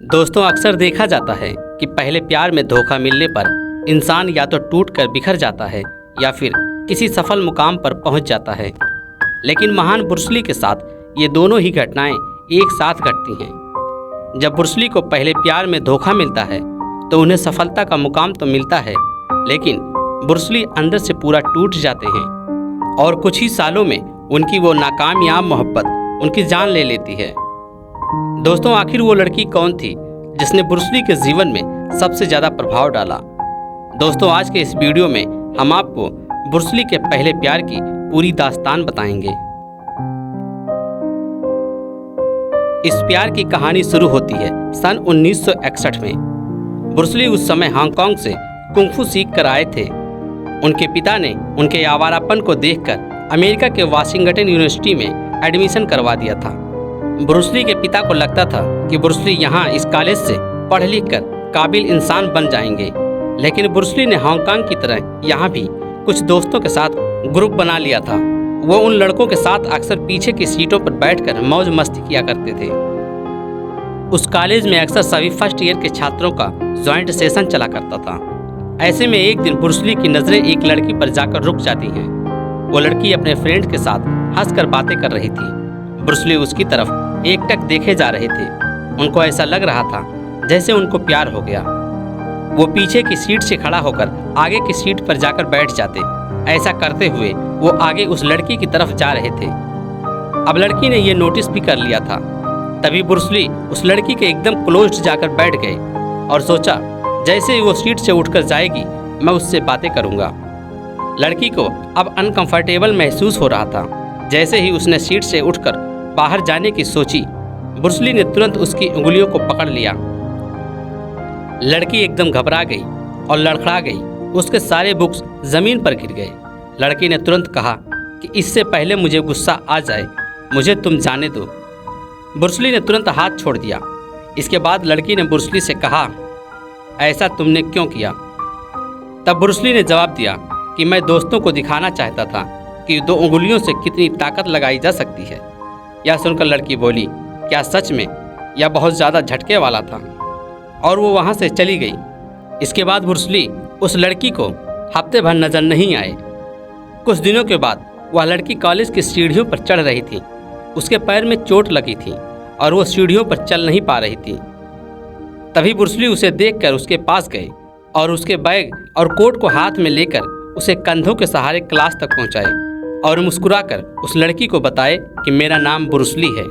दोस्तों, अक्सर देखा जाता है कि पहले प्यार में धोखा मिलने पर इंसान या तो टूट कर बिखर जाता है या फिर किसी सफल मुकाम पर पहुंच जाता है। लेकिन महान ब्रूस ली के साथ ये दोनों ही घटनाएं एक साथ घटती हैं। जब ब्रूस ली को पहले प्यार में धोखा मिलता है तो उन्हें सफलता का मुकाम तो मिलता है, लेकिन ब्रूस ली अंदर से पूरा टूट जाते हैं और कुछ ही सालों में उनकी वो नाकामयाब मोहब्बत उनकी जान ले लेती है। दोस्तों, आखिर वो लड़की कौन थी जिसने ब्रूस ली के जीवन में सबसे ज़्यादा प्रभाव डाला? दोस्तों, आज के इस वीडियो में हम आपको ब्रूस ली के पहले प्यार की पूरी दास्तान बताएंगे। इस प्यार की कहानी शुरू होती है सन 1961 में। ब्रूस ली उस समय हांगकांग से कुंग-फू सीख कर आए थे। उनके पिता ने उनके आवारापन को देखकर अमेरिका के वाशिंगटन यूनिवर्सिटी में एडमिशन करवा दिया था। ब्रूस ली के पिता को लगता था कि ब्रूस ली यहाँ इस कॉलेज से पढ़ लिख कर काबिल इंसान बन जाएंगे, लेकिन ब्रूस ली ने हांगकांग की तरह यहाँ भी कुछ दोस्तों के साथ ग्रुप बना लिया था। वो उन लड़कों के साथ अक्सर पीछे की सीटों पर बैठकर मौज मस्ती किया करते थे। उस कॉलेज में अक्सर सभी फर्स्ट ईयर के छात्रों का जॉइंट सेशन चला करता था। ऐसे में एक दिन ब्रूस ली की नज़रें एक लड़की पर जाकर रुक जाती हैं। वो लड़की अपने फ्रेंड के साथ हंसकर बातें कर रही थी। ब्रूस ली उसकी तरफ एकटक देखे जा रहे थे। उनको ऐसा लग रहा था जैसे उनको प्यार हो गया। वो पीछे की सीट से खड़ा होकर आगे की सीट पर जाकर बैठ जाते। ऐसा करते हुए वो आगे उस लड़की की तरफ जा रहे थे। अब लड़की ने ये नोटिस भी कर लिया था। तभी ब्रूस ली उस लड़की के एकदम क्लोज जाकर बैठ गए और सोचा जैसे ही वो सीट से उठकर जाएगी मैं उससे बातें करूँगा। लड़की को अब अनकंफर्टेबल महसूस हो रहा था। जैसे ही उसने सीट से उठकर बाहर जाने की सोची, ब्रूस ली ने तुरंत उसकी उंगलियों को पकड़ लिया। लड़की एकदम घबरा गई और लड़खड़ा गई। उसके सारे बुक्स जमीन पर गिर गए। लड़की ने तुरंत कहा कि इससे पहले मुझे गुस्सा आ जाए, मुझे तुम जाने दो। ब्रूस ली ने तुरंत हाथ छोड़ दिया। इसके बाद लड़की ने ब्रूस ली से कहा, ऐसा तुमने क्यों किया? तब ब्रूस ली ने जवाब दिया कि मैं दोस्तों को दिखाना चाहता था कि दो उंगलियों से कितनी ताकत लगाई जा सकती है। यह सुनकर लड़की बोली, क्या सच में? यह बहुत ज़्यादा झटके वाला था, और वो वहाँ से चली गई। इसके बाद ब्रूस ली उस लड़की को हफ्ते भर नजर नहीं आए। कुछ दिनों के बाद वह लड़की कॉलेज की सीढ़ियों पर चढ़ रही थी। उसके पैर में चोट लगी थी और वो सीढ़ियों पर चल नहीं पा रही थी। तभी ब्रूस ली उसे देखकर उसके पास गए और उसके बैग और कोट को हाथ में लेकर उसे कंधों के सहारे क्लास तक पहुँचाए और मुस्कुराकर उस लड़की को बताए कि मेरा नाम ब्रूस ली है।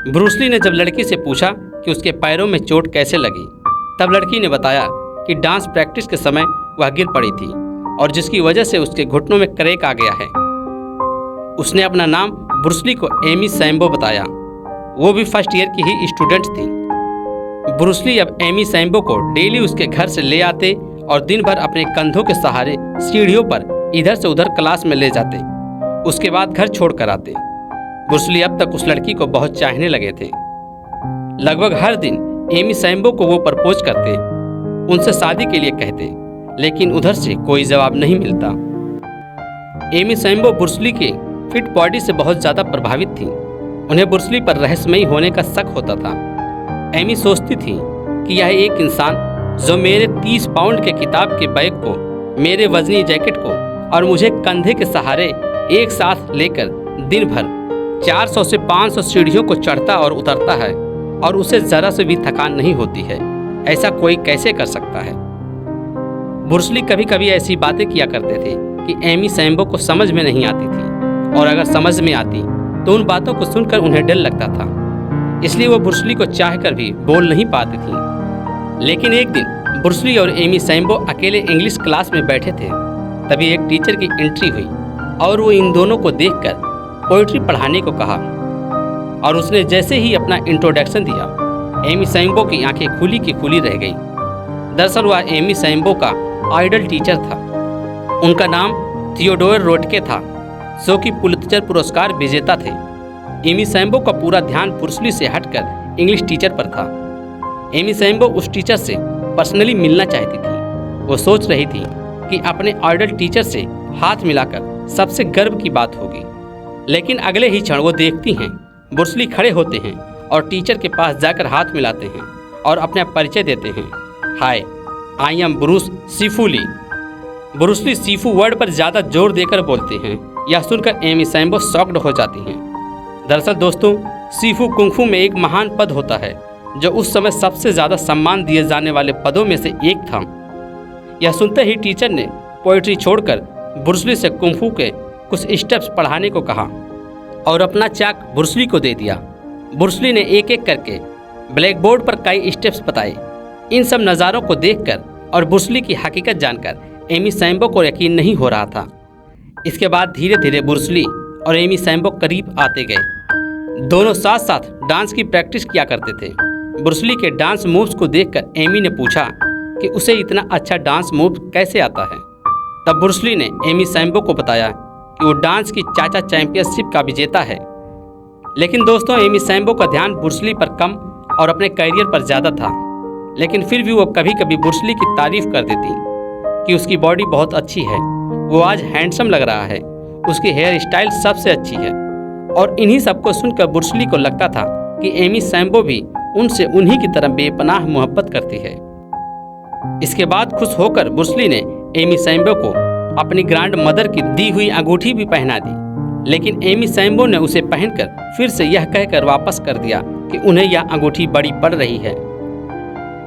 ब्रूस ली ने जब लड़की से पूछा कि उसके पैरों में चोट कैसे लगी, तब लड़की ने बताया कि डांस प्रैक्टिस के समय वह गिर पड़ी थी और जिसकी वजह से उसके घुटनों में क्रैक आ गया है। उसने अपना नाम ब्रूस ली को एमी सैम्बो बताया। वो भी फर्स्ट ईयर की ही स्टूडेंट थी। ब्रूस ली अब एमी सैम्बो को डेली उसके घर से ले आते और दिन भर अपने कंधों के सहारे सीढ़ियों पर इधर से उधर क्लास में ले जाते। उसके बाद घर छोड़ कर आते। ब्रूस ली अब तक उस लड़की को बहुत चाहने लगे थे। लगभग हर दिन एमी सैम्बो को वो प्रपोज करते, उनसे शादी के लिए कहते, लेकिन उधर से कोई जवाब नहीं मिलता। एमी सैम्बो ब्रूस ली के फिट बॉडी से बहुत ज़्यादा प्रभावित थी। उन्हें ब्रूस ली पर रहस्यमयी होने का शक होता था। एमी सोचती थी कि यह एक इंसान जो मेरे 30 पाउंड के किताब के बैग को, मेरे वजनी जैकेट को और मुझे कंधे के सहारे एक साथ लेकर दिन भर 400 से 500 सीढ़ियों को चढ़ता और उतरता है और उसे ज़रा से भी थकान नहीं होती है, ऐसा कोई कैसे कर सकता है? ब्रूस ली कभी कभी ऐसी बातें किया करते थे कि एमी सैम्बो को समझ में नहीं आती थी, और अगर समझ में आती तो उन बातों को सुनकर उन्हें डर लगता था। इसलिए वो ब्रूस ली को चाहकर भी बोल नहीं पाती थी। लेकिन एक दिन ब्रूस ली और एमी सैम्बो अकेले इंग्लिश क्लास में बैठे थे। तभी एक टीचर की एंट्री हुई और वो इन दोनों को देखकर पोइट्री पढ़ाने को कहा, और उसने जैसे ही अपना इंट्रोडक्शन दिया, एमी सैम्बो की आंखें खुली की खुली रह गई। दरअसल वह एमी सैम्बो का आइडल टीचर था। उनका नाम थियोडोर रोटके था, जो कि पुलित्जर पुरस्कार विजेता थे। एमी सैम्बो का पूरा ध्यान ब्रूस ली से हटकर इंग्लिश टीचर पर था। एमी सैम्बो उस टीचर से पर्सनली मिलना चाहती थी। वो सोच रही थी कि अपने आइडल टीचर से हाथ मिलाकर सबसे गर्व की बात होगी। लेकिन अगले ही क्षण वो देखती हैं ब्रूस ली खड़े होते हैं और टीचर के पास जाकर हाथ मिलाते हैं और अपना परिचय देते हैं। Hi, I am Bruce sifu Lee. Bruce Lee sifu word पर ज़्यादा जोर देकर बोलते हैं। यह सुनकर एमी सैम्बो शॉक्ड हो जाती हैं। दरअसल दोस्तों, सीफू कुंफू में एक महान पद होता है जो उस समय सबसे ज़्यादा सम्मान दिए जाने वाले पदों में से एक था। यह सुनते ही टीचर ने पोएट्री छोड़कर ब्रूस ली से कुंफू के कुछ स्टेप्स पढ़ाने को कहा और अपना चाक ब्रूस ली को दे दिया। ब्रूस ली ने एक एक करके ब्लैक बोर्ड पर कई स्टेप्स बताए। इन सब नज़ारों को देखकर और ब्रूस ली की हकीकत जानकर एमी सैम्बो को यकीन नहीं हो रहा था। इसके बाद धीरे धीरे ब्रूस ली और एमी सैम्बो करीब आते गए। दोनों साथ साथ डांस की प्रैक्टिस किया करते थे। ब्रूस ली के डांस मूव्स को देखकर एमी ने पूछा कि उसे इतना अच्छा डांस मूव कैसे आता है। तब ब्रूस ली ने एमी सैम्बो को बताया कि वो डांस की चाचा चैंपियनशिप का विजेता है। लेकिन दोस्तों, एमी सैम्बो का ध्यान ब्रूस ली पर कम और अपने करियर पर ज़्यादा था। लेकिन फिर भी वो कभी कभी ब्रूस ली की तारीफ कर देती कि उसकी बॉडी बहुत अच्छी है, वो आज हैंडसम लग रहा है, उसकी हेयर स्टाइल सबसे अच्छी है। और इन्हीं सबको सुनकर ब्रूस ली को लगता था कि एमी सैम्बो भी उनसे उन्हीं की तरह बेपनाह मोहब्बत करती है। इसके बाद खुश होकर ब्रूस ली ने एमी सैम्बो को अपनी ग्रैंड मदर की दी हुई अंगूठी भी पहना दी। लेकिन एमी सैम्बो ने उसे पहनकर फिर से यह कहकर वापस कर दिया कि उन्हें यह अंगूठी बड़ी पड़ रही है।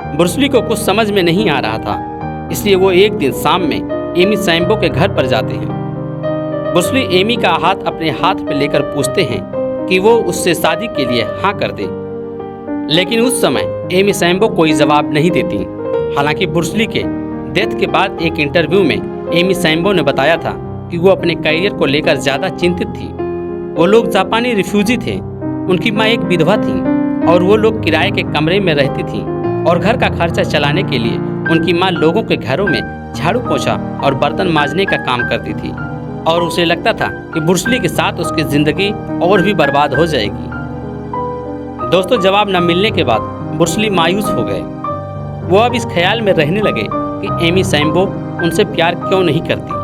ब्रूस ली को कुछ समझ में नहीं आ रहा था, इसलिए वो एक दिन शाम में एमी सैम्बो के घर पर जाते हैं। ब्रूस ली एमी का हाथ अपने हाथ में लेकर पूछते हैं कि वो उससे शादी के लिए हाँ कर दे। लेकिन उस समय एमी सैम्बो कोई जवाब नहीं देती। हालांकि ब्रूस ली के डेथ के बाद एक इंटरव्यू में एमी सैम्बो ने बताया था कि वो अपने करियर को लेकर ज़्यादा चिंतित थी। वो लोग जापानी रिफ्यूजी थे, उनकी माँ एक विधवा थी और वो लोग किराए के कमरे में रहती थी और घर का खर्चा चलाने के लिए उनकी माँ लोगों के घरों में झाड़ू पोछा और बर्तन मांजने का काम करती थी और उसे लगता था कि ब्रूस ली के साथ उसकी ज़िंदगी और भी बर्बाद हो जाएगी। दोस्तों, जवाब न मिलने के बाद ब्रूस ली मायूस हो गए। वो अब इस ख्याल में रहने लगे कि एमी सैम्बो उनसे प्यार क्यों नहीं करती।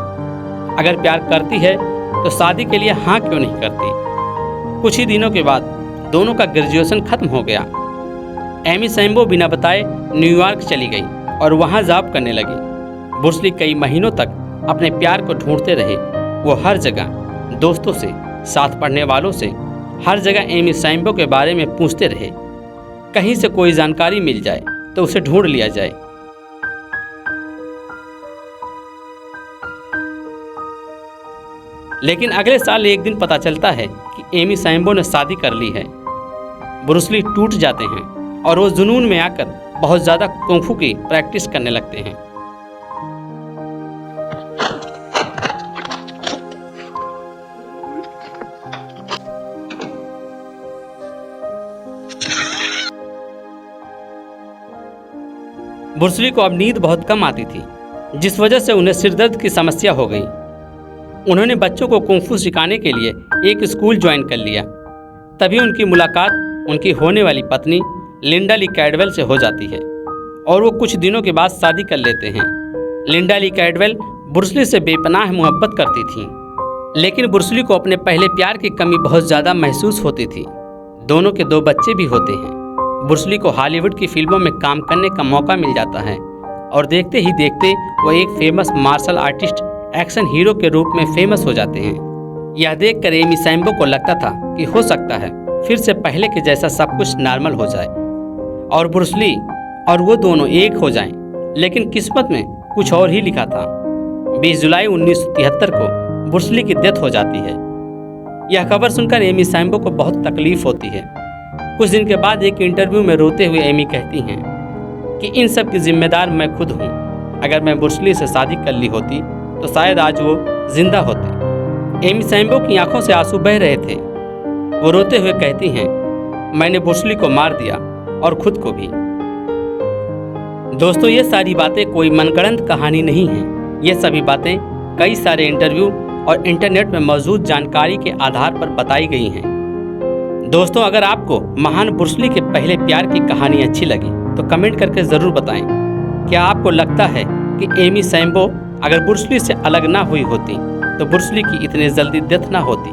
अगर प्यार करती है तो शादी के लिए हाँ क्यों नहीं करती। कुछ ही दिनों के बाद दोनों का ग्रेजुएशन खत्म हो गया। एमी सैम्बो बिना बताए न्यूयॉर्क चली गई और वहाँ जॉब करने लगी। ब्रूस ली कई महीनों तक अपने प्यार को ढूंढते रहे। वो हर जगह दोस्तों से, साथ पढ़ने वालों से, हर जगह एमी सैम्बो के बारे में पूछते रहे। कहीं से कोई जानकारी मिल जाए तो उसे ढूंढ लिया जाए। लेकिन अगले साल एक दिन पता चलता है कि एमी सैम्बो ने शादी कर ली है। ब्रूस ली टूट जाते हैं और वो जुनून में आकर बहुत ज़्यादा कुंफू की प्रैक्टिस करने लगते हैं। ब्रूस ली को अब नींद बहुत कम आती थी, जिस वजह से उन्हें सिरदर्द की समस्या हो गई। उन्होंने बच्चों को कुंफू सिखाने के लिए एक स्कूल ज्वाइन कर लिया। तभी उनकी मुलाकात उनकी होने वाली पत्नी लिंडा ली कैडवेल से हो जाती है और वो कुछ दिनों के बाद शादी कर लेते हैं। लिंडा ली कैडवेल ब्रूस ली से बेपनाह मोहब्बत करती थी, लेकिन ब्रूस ली को अपने पहले प्यार की कमी बहुत ज़्यादा महसूस होती थी। दोनों के 2 बच्चे भी होते हैं। ब्रूस ली को हॉलीवुड की फिल्मों में काम करने का मौका मिल जाता है और देखते ही देखते वो एक famous martial artist, action hero के रूप में फेमस हो जाते हैं। यह देखकर एमी सैम्बो को लगता था कि हो सकता है फिर से पहले के जैसा सब कुछ नॉर्मल हो जाए और ब्रूस ली और वो दोनों एक हो जाएं। लेकिन किस्मत में कुछ और ही लिखा था। 20 जुलाई 1973 को ब्रूस ली की डेथ हो जाती है। यह खबर सुनकर एमी सैम्बो को बहुत तकलीफ होती है। कुछ दिन के बाद एक इंटरव्यू में रोते हुए एमी कहती हैं कि इन सब की जिम्मेदार मैं खुद हूँ। अगर मैं ब्रूस ली से शादी कर ली होती तो शायद आज वो जिंदा होते। एमी सैम्बो की आंखों से आंसू बह रहे थे। वो रोते हुए कहती हैं, मैंने ब्रूस ली को मार दिया और खुद को भी। दोस्तों, ये सारी बातें कोई मनगढ़ंत कहानी नहीं है। ये सभी बातें कई सारे इंटरव्यू और इंटरनेट में मौजूद जानकारी के आधार पर बताई गई हैं। दोस्तों, अगर आपको महान ब्रूस ली के पहले प्यार की कहानी अच्छी लगी तो कमेंट करके ज़रूर बताएं। क्या आपको लगता है कि एमी सैम्बो अगर ब्रूस ली से अलग ना हुई होती तो ब्रूस ली की इतनी जल्दी डेथ ना होती?